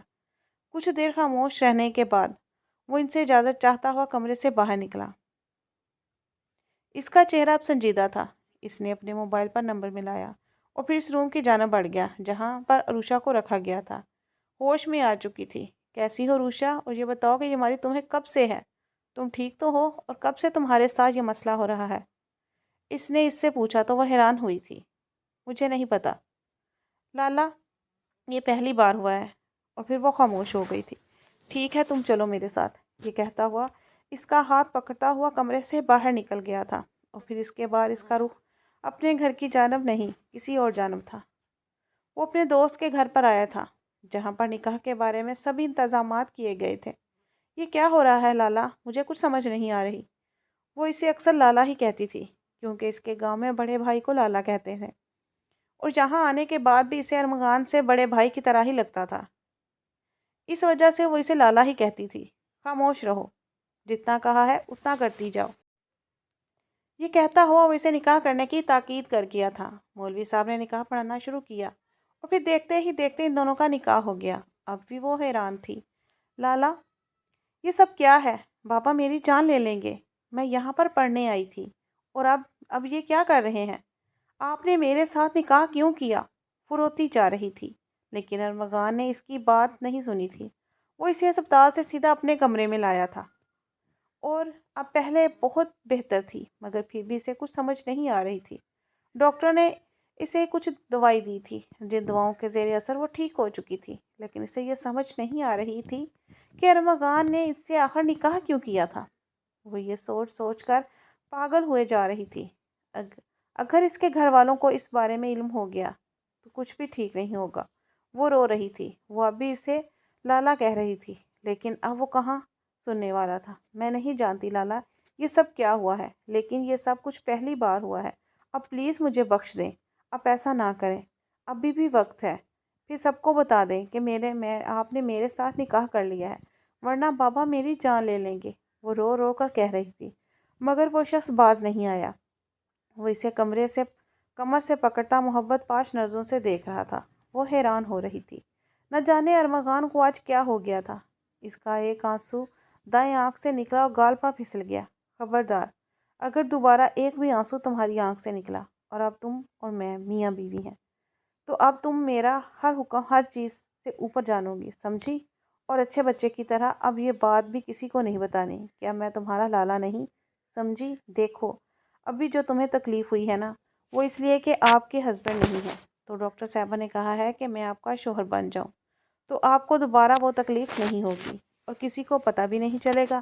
کچھ دیر خاموش رہنے کے بعد وہ ان سے اجازت چاہتا ہوا کمرے سے باہر نکلا۔ اس کا چہرہ اب سنجیدہ تھا۔ اس نے اپنے موبائل پر نمبر ملایا اور پھر اس روم کی جانب بڑھ گیا جہاں پر عروشہ کو رکھا گیا تھا۔ ہوش میں آ چکی تھی۔ کیسی ہو عروشہ، اور یہ بتاؤ کہ یہ بیماری تمہیں کب سے ہے؟ تم ٹھیک تو ہو، اور کب سے تمہارے ساتھ یہ مسئلہ ہو رہا ہے؟ اس نے اس سے پوچھا تو وہ حیران ہوئی تھی۔ مجھے نہیں پتا لالا، یہ پہلی بار ہوا ہے، اور پھر وہ خاموش ہو گئی تھی۔ ٹھیک ہے، تم چلو میرے ساتھ، یہ کہتا ہوا اس کا ہاتھ پکڑتا ہوا کمرے سے باہر نکل گیا تھا، اور پھر اس کے بعد اس کا رخ اپنے گھر کی جانب نہیں کسی اور جانب تھا۔ وہ اپنے دوست کے گھر پر آیا تھا جہاں پر نکاح کے بارے میں سبھی انتظامات کیے گئے تھے۔ یہ کیا ہو رہا ہے لالا، مجھے کچھ سمجھ نہیں آ رہی۔ وہ اسے اکثر لالا ہی کہتی تھی کیونکہ اس کے گاؤں میں بڑے بھائی کو لالا کہتے ہیں، اور یہاں آنے کے بعد بھی اسے ارمغان سے بڑے بھائی کی طرح ہی لگتا تھا۔ اس وجہ سے وہ اسے لالا ہی کہتی تھی۔ خاموش رہو، جتنا کہا ہے اتنا کرتی جاؤ۔ یہ کہتا ہوا وہ اسے نکاح کرنے کی تاکید کر کیا تھا۔ مولوی صاحب نے نکاح پڑھانا شروع کیا اور پھر دیکھتے ہی دیکھتے ان دونوں کا نکاح ہو گیا۔ اب بھی وہ حیران تھی۔ لالا، یہ سب کیا ہے؟ بابا میری جان لے لیں گے۔ میں یہاں پر پڑھنے آئی تھی، اور اب یہ کیا کر رہے ہیں؟ آپ نے میرے ساتھ نکاح کیوں کیا؟ فروتی جا رہی تھی، لیکن ارمغان نے اس کی بات نہیں سنی تھی۔ وہ اسے اسپتال سے سیدھا اپنے کمرے میں لایا تھا، اور اب پہلے بہت بہتر تھی، مگر پھر بھی اسے کچھ سمجھ نہیں آ رہی تھی۔ ڈاکٹر نے اسے کچھ دوائی دی تھی، جن دواؤں کے زیر اثر وہ ٹھیک ہو چکی تھی، لیکن اسے یہ سمجھ نہیں آ رہی تھی کہ ارمغان نے اس سے آخر نکاح کیوں کیا تھا۔ وہ یہ سوچ سوچ کر پاگل ہوئے جا رہی تھی۔ اگر اس کے گھر والوں کو اس بارے میں علم ہو گیا تو کچھ بھی ٹھیک نہیں ہوگا۔ وہ رو رہی تھی۔ وہ اب بھی اسے لالا کہہ رہی تھی، لیکن اب وہ کہاں سننے والا تھا۔ میں نہیں جانتی لالا یہ سب کیا ہوا ہے، لیکن یہ سب کچھ پہلی بار ہوا ہے۔ اب پلیز مجھے بخش دیں، اب ایسا نہ کریں، ابھی بھی وقت ہے۔ پھر سب کو بتا دیں کہ آپ نے میرے ساتھ نکاح کر لیا ہے، ورنہ بابا میری جان لے لیں گے۔ وہ رو رو کر کہہ رہی تھی، مگر وہ شخص باز نہیں آیا۔ وہ اسے کمر سے پکڑتا محبت پاش نظروں سے دیکھ رہا تھا۔ وہ حیران ہو رہی تھی۔ نہ جانے ارمغان کو آج کیا ہو گیا تھا۔ اس کا ایک آنسو دائیں آنکھ سے نکلا اور گال پر پھسل گیا۔ خبردار، اگر دوبارہ ایک بھی آنسو تمہاری آنکھ سے نکلا، اور اب تم اور میں میاں بیوی ہیں، تو اب تم میرا ہر حکم ہر چیز سے اوپر جانو گی، سمجھی؟ اور اچھے بچے کی طرح اب یہ بات بھی کسی کو نہیں بتانی کہ اب میں تمہارا لالا نہیں، سمجھی؟ دیکھو، ابھی جو تمہیں تکلیف ہوئی ہے نا، وہ اس لیے کہ آپ کے ہسبینڈ نہیں ہیں، تو ڈاکٹر صاحبہ نے کہا ہے کہ میں آپ کا شوہر بن جاؤں، تو آپ کو دوبارہ وہ تکلیف نہیں ہوگی، اور کسی کو پتہ بھی نہیں چلے گا۔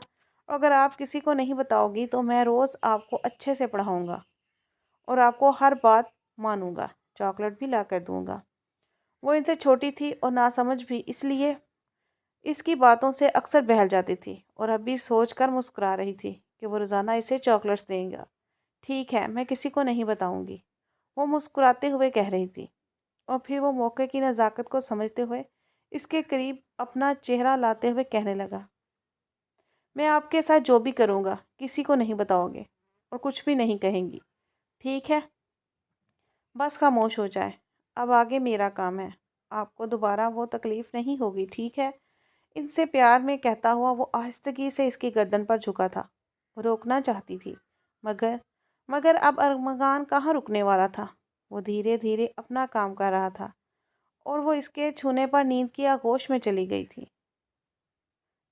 اور اگر آپ کسی کو نہیں بتاؤ گی تو میں روز آپ کو اچھے سے پڑھاؤں گا، اور آپ کو ہر بات مانوں گا، چاکلیٹ بھی لا کر دوں گا۔ وہ ان سے چھوٹی تھی اور ناسمجھ بھی، اس لیے اس کی باتوں سے اکثر بہل جاتی تھی، اور اب بھی سوچ کر مسکرا رہی تھی کہ وہ روزانہ اسے چاکلیٹس دیں گا، ٹھیک ہے، میں کسی کو نہیں بتاؤں گی، وہ مسکراتے ہوئے کہہ رہی تھی، اور پھر وہ موقع کی نزاکت کو سمجھتے ہوئے اس کے قریب اپنا چہرہ لاتے ہوئے کہنے لگا، میں آپ کے ساتھ جو بھی کروں گا کسی کو نہیں بتاؤ گے اور کچھ بھی نہیں کہیں گی، ٹھیک ہے؟ بس خاموش ہو جائے، اب آگے میرا کام ہے، آپ کو دوبارہ وہ تکلیف نہیں ہوگی، ٹھیک ہے؟ ان سے پیار میں کہتا ہوا وہ آہستگی سے اس کی گردن پر جھکا تھا۔ وہ روکنا چاہتی تھی، مگر مگر اب ارمغان کہاں رکنے والا تھا۔ وہ دھیرے دھیرے اپنا کام کر رہا تھا اور وہ اس کے چھونے پر نیند کی آغوش میں چلی گئی تھی۔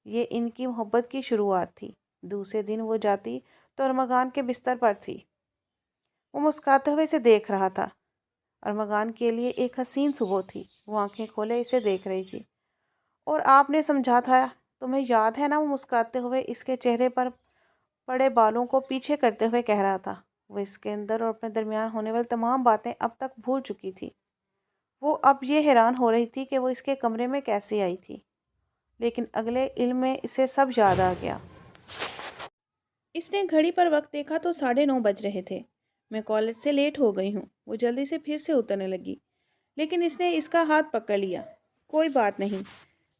یہ ان کی محبت کی شروعات تھی۔ دوسرے دن وہ جاتی تو ارمغان کے بستر پر تھی۔ وہ مسکراتے ہوئے اسے دیکھ رہا تھا۔ ارمغان کے لیے ایک حسین صبح تھی۔ وہ آنکھیں کھولے اسے دیکھ رہی تھی۔ اور آپ نے سمجھا تھا، تمہیں یاد ہے نا؟ وہ مسکراتے ہوئے اس کے چہرے پر پڑے بالوں کو پیچھے کرتے ہوئے کہہ رہا تھا۔ وہ اس کے اندر اور اپنے درمیان ہونے والی تمام باتیں اب تک بھول چکی تھی۔ وہ اب یہ حیران ہو رہی تھی کہ وہ اس کے کمرے میں کیسے آئی تھی، لیکن اگلے علم میں اسے سب یاد آ گیا۔ اس نے گھڑی پر وقت دیکھا تو 9:30 بج رہے تھے۔ میں کالج سے لیٹ ہو گئی ہوں۔ وہ جلدی سے پھر سے اترنے لگی، لیکن اس نے اس کا ہاتھ پکڑ لیا۔ کوئی بات نہیں،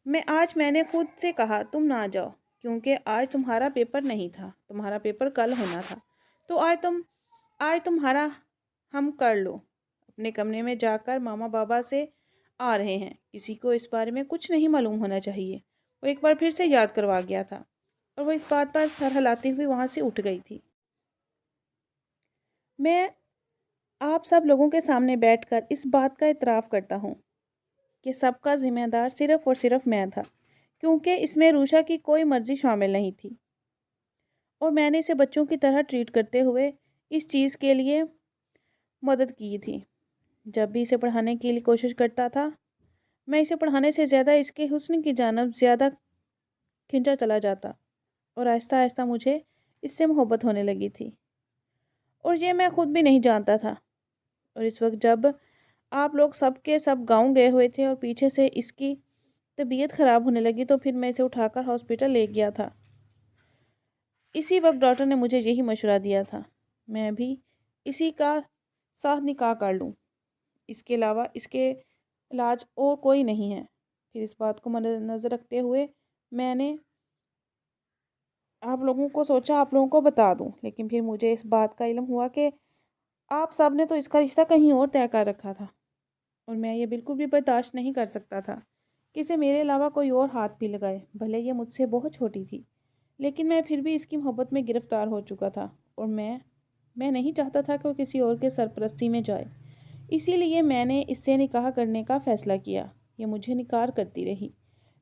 میں نے خود سے کہا تم نہ جاؤ، کیونکہ آج تمہارا پیپر نہیں تھا، تمہارا پیپر کل ہونا تھا، تو آج تمہارا ہم کر لو۔ اپنے کمرے میں جا کر ماما بابا سے آ رہے ہیں، کسی کو اس بارے میں کچھ نہیں معلوم ہونا چاہیے۔ وہ ایک بار پھر سے یاد کروا گیا تھا، اور وہ اس بات پر سر ہلاتی ہوئی وہاں سے اٹھ گئی تھی۔ میں آپ سب لوگوں کے سامنے بیٹھ کر اس بات کا اعتراف کرتا ہوں کہ سب کا ذمہ دار صرف اور صرف میں تھا، کیونکہ اس میں روشا کی کوئی مرضی شامل نہیں تھی، اور میں نے اسے بچوں کی طرح ٹریٹ کرتے ہوئے اس چیز کے لیے مدد کی تھی۔ جب بھی اسے پڑھانے کے لیے کوشش کرتا تھا، میں اسے پڑھانے سے زیادہ اس کے حسن کی جانب زیادہ کھنچا چلا جاتا، اور آہستہ آہستہ مجھے اس سے محبت ہونے لگی تھی، اور یہ میں خود بھی نہیں جانتا تھا۔ اور اس وقت جب آپ لوگ سب کے سب گاؤں گئے ہوئے تھے اور پیچھے سے اس کی طبیعت خراب ہونے لگی، تو پھر میں اسے اٹھا کر ہاسپٹل لے گیا تھا۔ اسی وقت ڈاکٹر نے مجھے یہی مشورہ دیا تھا، میں بھی اسی کا ساتھ نکاح کر لوں، اس کے علاوہ اس کے علاج اور کوئی نہیں ہے۔ پھر اس بات کو مد نظر رکھتے ہوئے میں نے آپ لوگوں کو سوچا آپ لوگوں کو بتا دوں، لیکن پھر مجھے اس بات کا علم ہوا کہ آپ سب نے تو اس کا رشتہ کہیں اور طے کر رکھا تھا، اور میں یہ بالکل بھی برداشت نہیں کر سکتا تھا کہ اسے میرے علاوہ کوئی اور ہاتھ بھی لگائے، بھلے یہ مجھ سے بہت چھوٹی تھی، لیکن میں پھر بھی اس کی محبت میں گرفتار ہو چکا تھا، اور میں نہیں چاہتا تھا کہ وہ کسی اور کے سرپرستی میں جائے۔ اسی لیے میں نے اس سے نکاح کرنے کا فیصلہ کیا۔ یہ مجھے انکار کرتی رہی،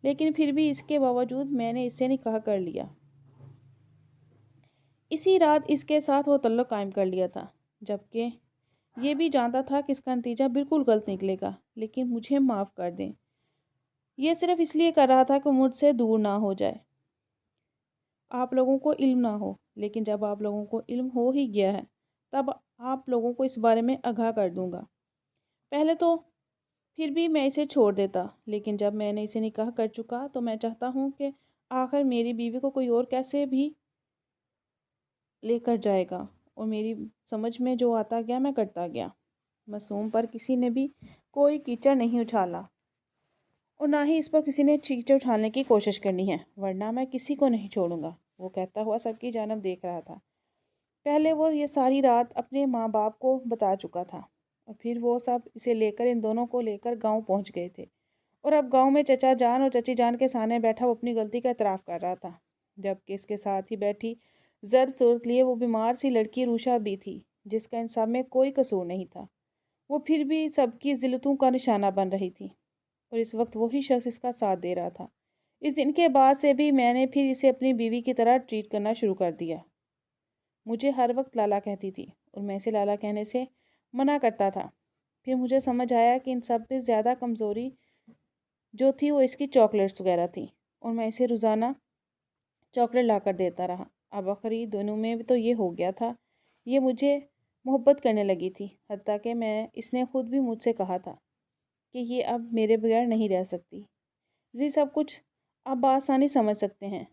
لیکن پھر بھی اس کے باوجود میں نے اس سے نکاح کر لیا۔ اسی رات اس کے ساتھ وہ تعلق قائم کر لیا تھا، جبکہ یہ بھی جانتا تھا کہ اس کا نتیجہ بالکل غلط نکلے گا، لیکن مجھے معاف کر دیں، یہ صرف اس لیے کر رہا تھا کہ مجھ سے دور نہ ہو جائے، آپ لوگوں کو علم نہ ہو۔ لیکن جب آپ لوگوں کو علم ہو ہی گیا ہے، تب آپ لوگوں کو اس بارے میں آگاہ کر دوں گا۔ پہلے تو پھر بھی میں اسے چھوڑ دیتا، لیکن جب میں نے اسے نکاح کر چکا تو میں چاہتا ہوں کہ آخر میری بیوی کو کوئی اور کیسے بھی لے کر جائے گا، اور میری سمجھ میں جو آتا گیا میں کرتا گیا۔ معصوم پر کسی نے بھی کوئی کیچڑ نہیں اچھالا، اور نہ ہی اس پر کسی نے کیچڑ اچھالنے کی کوشش کرنی ہے، ورنہ میں کسی کو نہیں چھوڑوں گا، وہ کہتا ہوا سب کی جانب دیکھ رہا تھا۔ پہلے وہ یہ ساری رات اپنے ماں باپ کو بتا چکا تھا، اور پھر وہ سب اسے لے کر ان دونوں کو لے کر گاؤں پہنچ گئے تھے، اور اب گاؤں میں چچا جان اور چچی جان کے سامنے بیٹھا وہ اپنی غلطی کا اعتراف کر رہا تھا، جبکہ اس کے ساتھ ہی بیٹھی زرد صورت لیے وہ بیمار سی لڑکی روشا بھی تھی، جس کا ان سب میں کوئی قصور نہیں تھا۔ وہ پھر بھی سب کی ذلتوں کا نشانہ بن رہی تھی، اور اس وقت وہی شخص اس کا ساتھ دے رہا تھا۔ اس دن کے بعد سے بھی میں نے پھر اسے اپنی بیوی کی طرح ٹریٹ کرنا شروع کر دیا۔ مجھے ہر وقت لالا کہتی تھی، اور میں اسے لالا کہنے سے منع کرتا تھا۔ پھر مجھے سمجھ آیا کہ ان سب سے زیادہ کمزوری جو تھی وہ اس کی چاکلیٹس وغیرہ تھی، اور میں اسے روزانہ چاکلیٹ لا کر دیتا رہا۔ اب آخری دنوں میں تو یہ ہو گیا تھا، یہ مجھے محبت کرنے لگی تھی، حتیٰ کہ اس نے خود بھی مجھ سے کہا تھا کہ یہ اب میرے بغیر نہیں رہ سکتی۔ سب کچھ آپ بآسانی سمجھ سکتے ہیں۔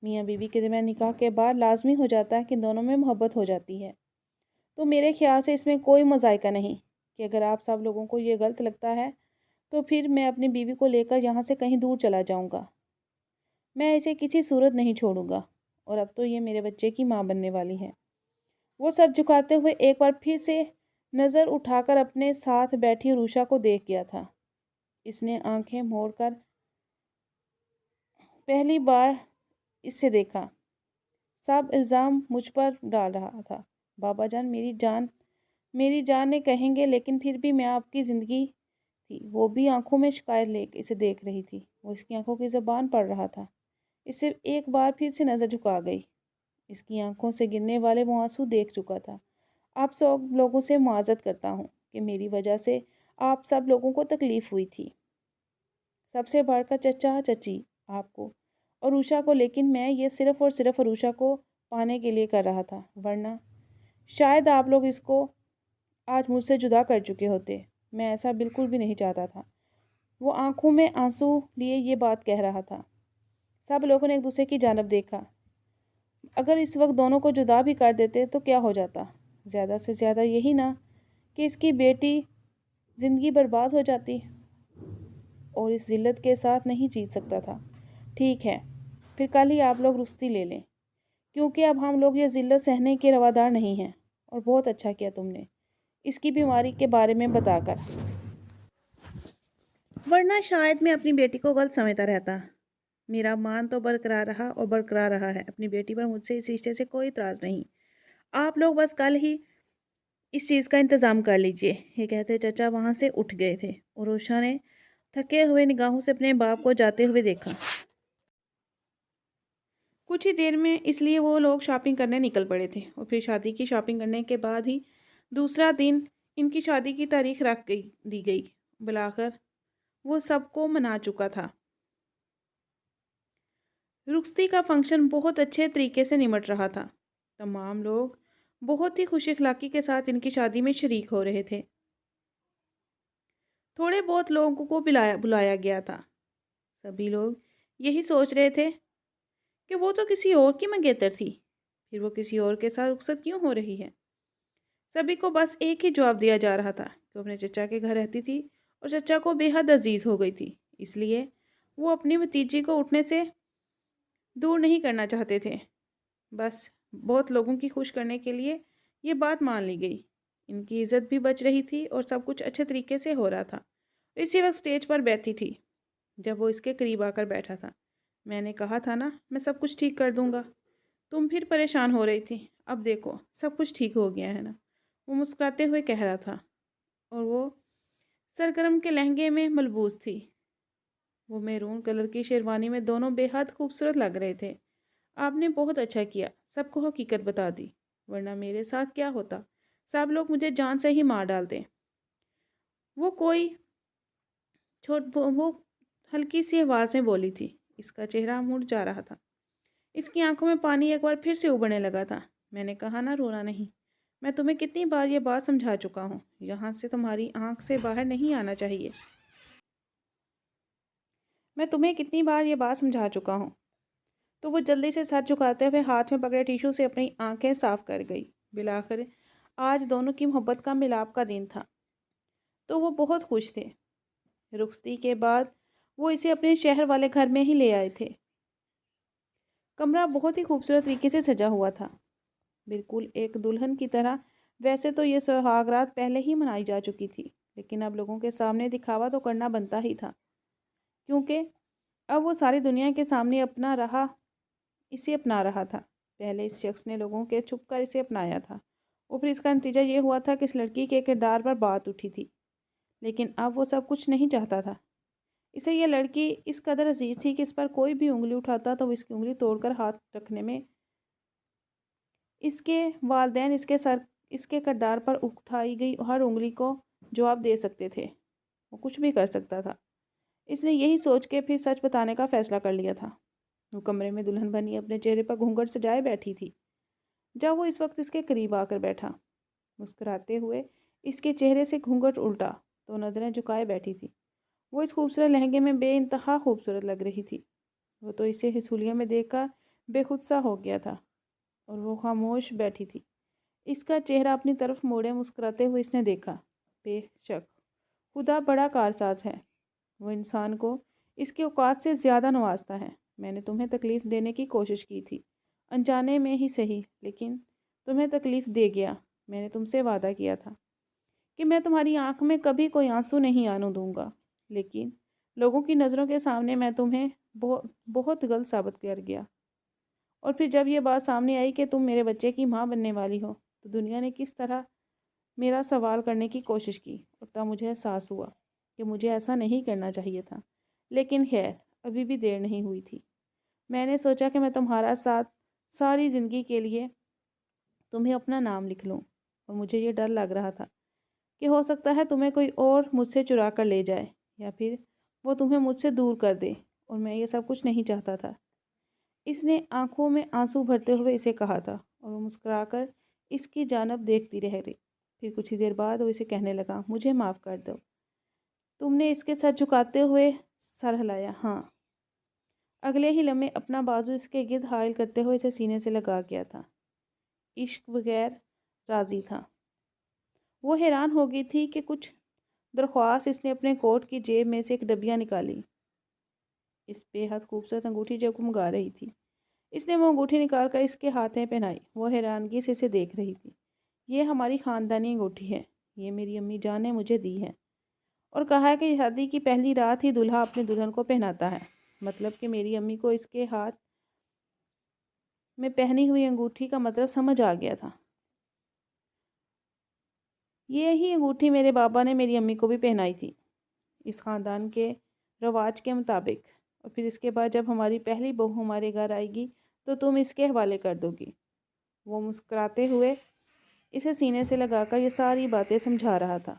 میاں بیوی کے درمیان نکاح کے بعد لازمی ہو جاتا ہے کہ دونوں میں محبت ہو جاتی ہے، تو میرے خیال سے اس میں کوئی مذائقہ نہیں کہ اگر آپ سب لوگوں کو یہ غلط لگتا ہے تو پھر میں اپنی بیوی کو لے کر یہاں سے کہیں دور چلا جاؤں گا۔ میں اسے کسی صورت نہیں چھوڑوں گا، اور اب تو یہ میرے بچے کی ماں بننے والی ہے۔ وہ سر جھکاتے ہوئے ایک بار پھر سے نظر اٹھا کر اپنے ساتھ بیٹھی روشا کو دیکھ گیا تھا۔ اس نے آنکھیں موڑ کر پہلی بار اس سے دیکھا۔ سب الزام مجھ پر ڈال رہا تھا۔ بابا جان، میری جان نے کہیں گے، لیکن پھر بھی میں آپ کی زندگی تھی۔ وہ بھی آنکھوں میں شکایت لے کے اسے دیکھ رہی تھی۔ وہ اس کی آنکھوں کی زبان پڑھ رہا تھا۔ اس سے ایک بار پھر سے نظر جھکا گئی۔ اس کی آنکھوں سے گرنے والے وہ آنسو دیکھ چکا تھا۔ آپ سب لوگوں سے معذرت کرتا ہوں کہ میری وجہ سے آپ سب لوگوں کو تکلیف ہوئی تھی، سب سے بڑھ کر چچا چچی آپ کو اور روشا کو، لیکن میں یہ صرف اور صرف روشا کو پانے کے لیے کر رہا تھا، ورنہ شاید آپ لوگ اس کو آج مجھ سے جدا کر چکے ہوتے۔ میں ایسا بالکل بھی نہیں چاہتا تھا۔ وہ آنکھوں میں آنسو لیے یہ بات کہہ رہا تھا۔ سب لوگوں نے ایک دوسرے کی جانب دیکھا۔ اگر اس وقت دونوں کو جدا بھی کر دیتے تو کیا ہو جاتا؟ زیادہ سے زیادہ یہی نا کہ اس کی بیٹی زندگی برباد ہو جاتی، اور اس ذلت کے ساتھ نہیں جیت سکتا تھا۔ ٹھیک ہے، پھر کل ہی آپ لوگ رخصتی لے لیں، کیونکہ اب ہم لوگ یہ ذلت سہنے کے روادار نہیں ہیں۔ اور بہت اچھا کیا تم نے اس کی بیماری کے بارے میں بتا کر، ورنہ شاید میں اپنی بیٹی کو غلط سمجھتا رہتا۔ میرا مان تو برقرار رہا اور برقرار رہا ہے۔ اپنی بیٹی پر مجھ سے اس رشتے سے کوئی اعتراض نہیں۔ آپ لوگ بس کل ہی اس چیز کا انتظام کر لیجئے۔ یہ کہتے چچا وہاں سے اٹھ گئے تھے، اور روشا نے تھکے ہوئے نگاہوں سے اپنے باپ کو جاتے ہوئے دیکھا۔ کچھ ہی دیر میں اس لیے وہ لوگ شاپنگ کرنے نکل پڑے تھے، اور پھر شادی کی شاپنگ کرنے کے بعد ہی دوسرا دن ان کی شادی کی تاریخ رکھ دی گئی۔ بلاخر وہ سب کو منا چکا تھا۔ رخصتی کا فنکشن بہت اچھے طریقے سے نمٹ رہا تھا۔ تمام لوگ بہت ہی خوش اخلاقی کے ساتھ ان کی شادی میں شریک ہو رہے تھے۔ تھوڑے بہت لوگوں کو بلایا گیا تھا۔ سبھی لوگ یہی سوچ رہے تھے کہ وہ تو کسی اور کی منگیتر تھی، پھر وہ کسی اور کے ساتھ رخصت کیوں ہو رہی ہے؟ سبھی کو بس ایک ہی جواب دیا جا رہا تھا کہ وہ اپنے چچا کے گھر رہتی تھی اور چچا کو بے حد عزیز ہو گئی تھی، اس لیے وہ اپنی بھتیجی کو اٹھنے سے دور نہیں کرنا چاہتے تھے۔ بس بہت لوگوں کی خوش کرنے کے لیے یہ بات مان لی گئی۔ ان کی عزت بھی بچ رہی تھی اور سب کچھ اچھے طریقے سے ہو رہا تھا۔ اسی وقت سٹیج پر بیٹھی تھی جب وہ اس کے قریب آ کر بیٹھا تھا۔ میں نے کہا تھا نا میں سب کچھ ٹھیک کر دوں گا، تم پھر پریشان ہو رہی تھی، اب دیکھو سب کچھ ٹھیک ہو گیا ہے نا، وہ مسکراتے ہوئے کہہ رہا تھا، اور وہ سرگرم کے لہنگے میں ملبوس تھی۔ وہ میرون کلر کی شیروانی میں دونوں بے حد خوبصورت لگ رہے تھے۔ آپ نے بہت اچھا کیا، سب کو حقیقت بتا دی، ورنہ میرے ساتھ کیا ہوتا؟ سب لوگ مجھے جان سے ہی مار ڈالتے۔ وہ ہلکی سی آواز میں بولی تھی۔ اس کا چہرہ مڑ جا رہا تھا، اس کی آنکھوں میں پانی ایک بار پھر سے ابلنے لگا تھا۔ میں نے کہا نا رونا نہیں، میں تمہیں کتنی بار یہ بات سمجھا چکا ہوں، یہاں سے تمہاری آنکھ سے باہر نہیں آنا چاہیے۔ میں تمہیں کتنی بار یہ بات سمجھا چکا ہوں۔ تو وہ جلدی سے سر جھکاتے ہوئے ہاتھ میں پکڑے ٹیشو سے اپنی آنکھیں صاف کر گئی۔ بلاخر آج دونوں کی محبت کا ملاپ کا دن تھا، تو وہ بہت خوش تھے۔ رخصتی کے بعد وہ اسے اپنے شہر والے گھر میں ہی لے آئے تھے۔ کمرہ بہت ہی خوبصورت طریقے سے سجا ہوا تھا، بالکل ایک دلہن کی طرح۔ ویسے تو یہ سہاگ رات پہلے ہی منائی جا چکی تھی، لیکن اب لوگوں کے سامنے دکھاوا تو کرنا بنتا ہی تھا، کیونکہ اب وہ ساری دنیا کے سامنے اسے اپنا رہا تھا۔ پہلے اس شخص نے لوگوں کے چھپ کر اسے اپنایا تھا، اور پھر اس کا نتیجہ یہ ہوا تھا کہ اس لڑکی کے کردار پر بات اٹھی تھی، لیکن اب وہ سب کچھ نہیں چاہتا تھا۔ اسے یہ لڑکی اس قدر عزیز تھی کہ اس پر کوئی بھی انگلی اٹھاتا تو وہ اس کی انگلی توڑ کر ہاتھ رکھنے میں اس کے والدین اس کے کردار پر اٹھائی گئی ہر انگلی کو جواب دے سکتے تھے، وہ کچھ بھی کر سکتا تھا۔ اس نے یہی سوچ کے پھر سچ بتانے کا فیصلہ کر لیا تھا۔ وہ کمرے میں دلہن بنی اپنے چہرے پر گھونگھٹ سجائے بیٹھی تھی، جب وہ اس وقت اس کے قریب آ کر بیٹھا۔ مسکراتے ہوئے اس کے چہرے سے گھونگھٹ الٹا تو نظریں جھکائے بیٹھی تھی۔ وہ اس خوبصورت لہنگے میں بے انتہا خوبصورت لگ رہی تھی۔ وہ تو اسے حصولیے میں دیکھ کر بے خود سا ہو گیا تھا اور وہ خاموش بیٹھی تھی۔ اس کا چہرہ اپنی طرف موڑے مسکراتے ہوئے اس نے دیکھا۔ بے شک خدا بڑا کارساز ہے، وہ انسان کو اس کے اوقات سے زیادہ نوازتا ہے۔ میں نے تمہیں تکلیف دینے کی کوشش کی تھی، انجانے میں ہی صحیح، لیکن تمہیں تکلیف دے گیا۔ میں نے تم سے وعدہ کیا تھا کہ میں تمہاری آنکھ میں کبھی کوئی آنسو نہیں آنے دوں گا، لیکن لوگوں کی نظروں کے سامنے میں تمہیں بہت غلط ثابت کر گیا۔ اور پھر جب یہ بات سامنے آئی کہ تم میرے بچے کی ماں بننے والی ہو، تو دنیا نے کس طرح میرا سوال کرنے کی کوشش کی، اور تب مجھے احساس ہوا کہ مجھے ایسا نہیں کرنا چاہیے تھا۔ لیکن خیر، ابھی بھی دیر نہیں ہوئی تھی۔ میں نے سوچا کہ میں تمہارا ساتھ ساری زندگی کے لیے تمہیں اپنا نام لکھ لوں، اور مجھے یہ ڈر لگ رہا تھا کہ ہو سکتا ہے تمہیں کوئی اور مجھ سے چرا کر لے جائے، یا پھر وہ تمہیں مجھ سے دور کر دے، اور میں یہ سب کچھ نہیں چاہتا تھا۔ اس نے آنکھوں میں آنسو بھرتے ہوئے اسے کہا تھا، اور وہ مسکرا کر اس کی جانب دیکھتی رہ گئی۔ پھر کچھ ہی دیر بعد وہ اسے کہنے لگا، مجھے معاف کر دو۔ تم نے اس کے سر جھکاتے ہوئے سر ہلایا۔ ہاں۔ اگلے ہی لمحے اپنا بازو اس کے گرد حائل کرتے ہوئے اسے سینے سے لگا گیا تھا۔ عشق بغیر راضی تھا۔ وہ حیران ہو گئی تھی کہ کچھ درخواست اس نے اپنے کوٹ کی جیب میں سے ایک ڈبیا نکالی۔ اس بے حد خوبصورت انگوٹھی جگمگا رہی تھی۔ اس نے وہ انگوٹھی نکال کر اس کے ہاتھ میں پہنائی۔ وہ حیرانگی سے اسے دیکھ رہی تھی۔ یہ ہماری خاندانی انگوٹھی ہے، یہ میری امی جان نے مجھے دی ہے، اور کہا ہے کہ شادی کی پہلی رات ہی دلہا اپنے دلہن کو پہناتا ہے۔ مطلب کہ میری امی کو اس کے ہاتھ میں پہنی ہوئی انگوٹھی کا مطلب سمجھ آ گیا تھا۔ یہی انگوٹھی میرے بابا نے میری امی کو بھی پہنائی تھی، اس خاندان کے رواج کے مطابق، اور پھر اس کے بعد جب ہماری پہلی بہو ہمارے گھر آئے گی تو تم اس کے حوالے کر دو گی۔ وہ مسکراتے ہوئے اسے سینے سے لگا کر یہ ساری باتیں سمجھا رہا تھا۔